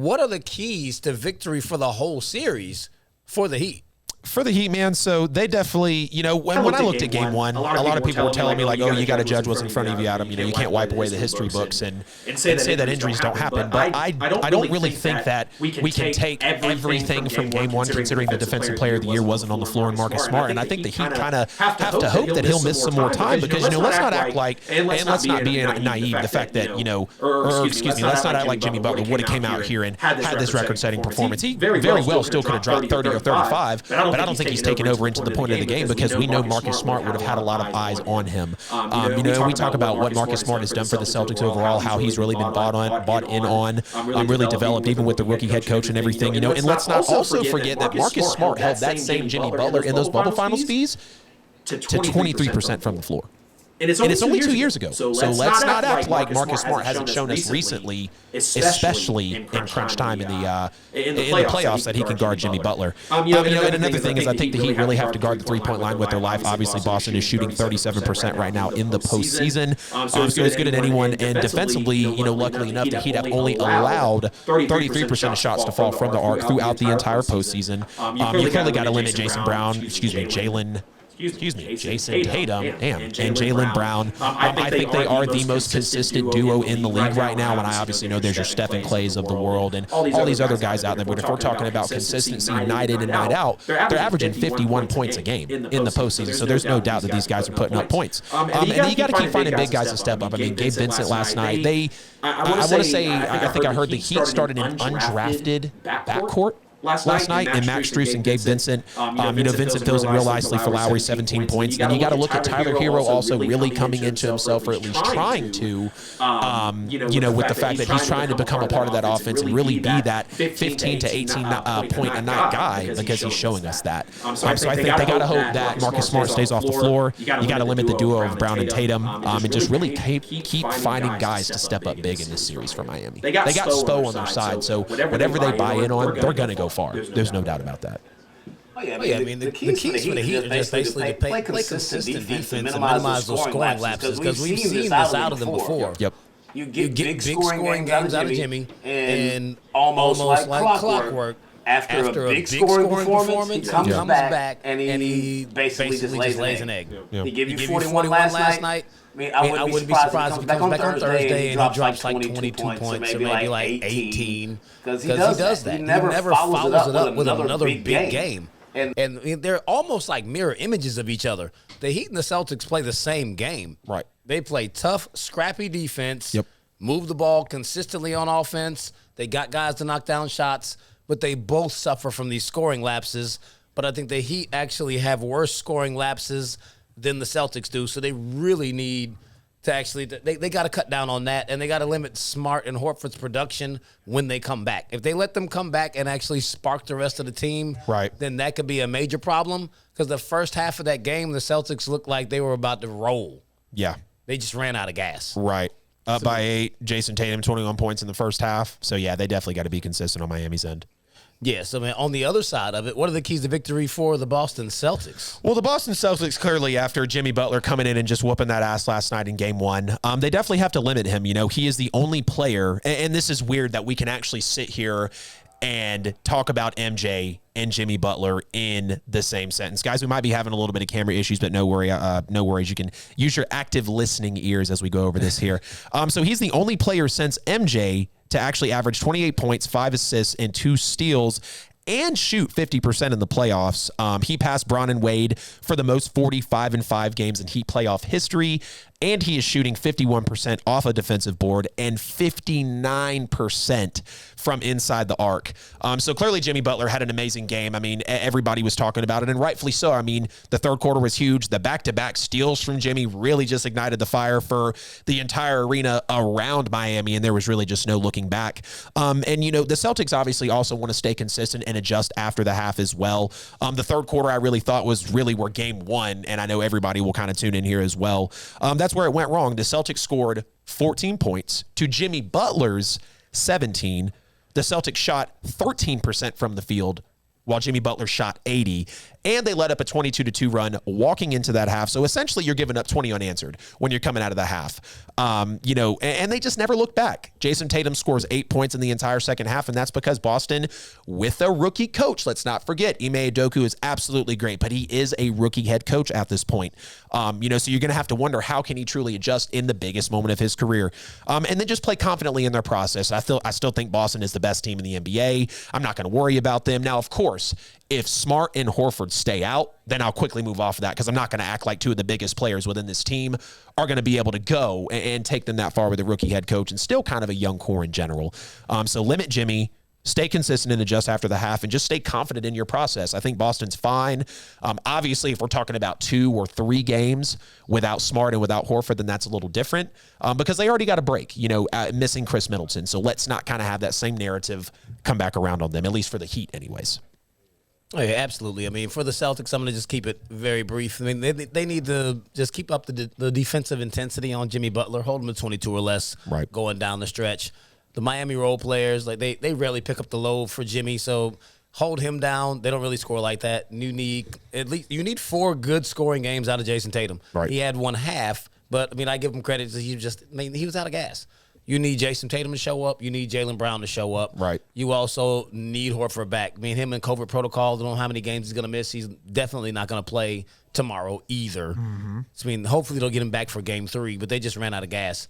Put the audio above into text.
what are the keys to victory for the whole series for the Heat? For the Heat, man, so they definitely, when I looked at game one, a lot of people were telling me, like, oh, you got to judge what's in front of you, Adam. You can't wipe away the history books and say that injuries don't happen. But I don't really think that we can take everything from game one, considering the defensive player of the year wasn't on the floor and Marcus Smart. And I think the Heat kind of have to hope that he'll miss some more time because, let's not act like, and let's not be naive, the fact that, let's not act like Jimmy Butler would have came out here and had this record-setting perforance. He very well still could have dropped 30 or 35, but I don't think he's taken over into the point of the game because we know Marcus Smart would have had a lot of eyes on him. And we talk about what Marcus Smart has done for the Celtics overall, how he's really been bought in on, really developed even with the rookie head coach and everything. And let's not also forget that Marcus Smart held that same Jimmy Butler in those bubble finals fees to 23% from the floor. And it's only 2 years ago. So let's not act like Marcus Smart hasn't shown us recently, especially in crunch time in the playoffs, that he can guard Jimmy Butler. And another thing is I think the Heat really have to guard the three-point line with their life. Obviously, Boston is shooting 37% right now in the postseason. So as good as anyone. And defensively, luckily enough, the Heat have only allowed 33% of shots to fall from the arc throughout the entire postseason. You clearly got to limit Jason Tatum, and Jaylen Brown. I think they are the most consistent duo in the league right now, and I obviously know there's your Stephen Clays of the world and all these other guys out there, but if we're talking about consistency night in and night out, they're averaging 51 points a game in the postseason, so there's no doubt that these guys are putting up points. And you got to keep finding big guys to step up. I mean, Gabe Vincent last night, I want to say, I think I heard the Heat started an undrafted backcourt last night, and Max Strus and Gabe Vincent. Vincent fills in real nicely for Lowry, 17 points. And you got to look at Tyler Hero also really coming into himself, or at least trying to, with the fact that he's trying to become a part of that offense and really be that 15 to 18 point a night guy, because he's showing us that. So I think they got to hope that Marcus Smart stays off the floor. You got to limit the duo of Brown and Tatum, and just really keep finding guys to step up big in this series for Miami. They got Spo on their side, so whatever they buy in on, they're going to go far. There's no doubt about that. I mean, the keys for the Heat are just basically to play consistent defense and minimize those scoring lapses, because we've seen this out of them before. Yep. You get big scoring games out of Jimmy, and almost like clockwork. After a big scoring performance, he comes back and he basically just lays an egg. Yeah. He gave you 41 last night. I wouldn't be surprised if he comes back on Thursday and he drops like 22 points or maybe like 18. Because he does that. He never follows it up with another big game. And they're almost like mirror images of each other. The Heat and the Celtics play the same game. Right. They play tough, scrappy defense, Yep. move the ball consistently on offense. They got guys to knock down shots, but they both suffer from these scoring lapses. But I think the Heat actually have worse scoring lapses than the Celtics do, so they really need to actually they got to cut down on that, and they got to limit Smart and Horford's production when they come back. If they let them come back and actually spark the rest of the team, right, then that could be a major problem, because the first half of that game, the Celtics looked like they were about to roll. Yeah. They just ran out of gas. Right. Up by 8, Jason Tatum, 21 points in the first half. So, yeah, they definitely got to be consistent on Miami's end. Yeah, so, man, on the other side of it, what are the keys to victory for the Boston Celtics? Well, the Boston Celtics, clearly, after Jimmy Butler coming in and just whooping that ass last night in Game 1, they definitely have to limit him. He is the only player, and this is weird that we can actually sit here and talk about MJ and Jimmy Butler in the same sentence. Guys, we might be having a little bit of camera issues, but no worries. You can use your active listening ears as we go over this here. So he's the only player since MJ to actually average 28 points, 5 assists, and 2 steals, and shoot 50% in the playoffs. He passed Bron and Wade for the most 45-5 games in Heat playoff history, and he is shooting 51% off a defensive board and 59% from inside the arc. So clearly Jimmy Butler had an amazing game. I mean, everybody was talking about it, and rightfully so. I mean, the third quarter was huge. The back-to-back steals from Jimmy really just ignited the fire for the entire arena around Miami, and there was really just no looking back. And, the Celtics obviously also want to stay consistent and adjust after the half as well. The third quarter I really thought was really where Game 1, and I know everybody will kind of tune in here as well. That's where it went wrong. The Celtics scored 14 points to Jimmy Butler's 17. The Celtics shot 13% from the field while Jimmy Butler shot 80. And they led up a 22-2 run walking into that half. So essentially, you're giving up 20 unanswered when you're coming out of the half. And they just never looked back. Jason Tatum scores 8 points in the entire second half, and that's because Boston, with a rookie coach, let's not forget, Ime Udoka is absolutely great, but he is a rookie head coach at this point. So you're going to have to wonder, how can he truly adjust in the biggest moment of his career? And then just play confidently in their process. I still think Boston is the best team in the NBA. I'm not going to worry about them. Now, of course, if Smart and Horford stay out, then I'll quickly move off of that, because I'm not going to act like two of the biggest players within this team are going to be able to go and take them that far with a rookie head coach and still kind of a young core in general. So limit Jimmy, stay consistent and adjust after the half, and just stay confident in your process. I think Boston's fine. Obviously, if we're talking about 2 or 3 games without Smart and without Horford, then that's a little different, because they already got a break, missing Chris Middleton. So let's not kind of have that same narrative come back around on them, at least for the Heat anyways. Oh, yeah, absolutely. I mean, for the Celtics, I'm going to just keep it very brief. I mean, they need to just keep up the defensive intensity on Jimmy Butler, hold him to 22 or less going down the stretch. The Miami role players, they rarely pick up the load for Jimmy, so hold him down. They don't really score like that. You need 4 good scoring games out of Jason Tatum. Right. He had one half, but I mean, I give him credit. He was out of gas. You need Jason Tatum to show up. You need Jaylen Brown to show up. Right. You also need Horford back. I mean, him in COVID protocol, I don't know how many games he's going to miss. He's definitely not going to play tomorrow either. Mm-hmm. So, I mean, hopefully they'll get him back for game 3, but they just ran out of gas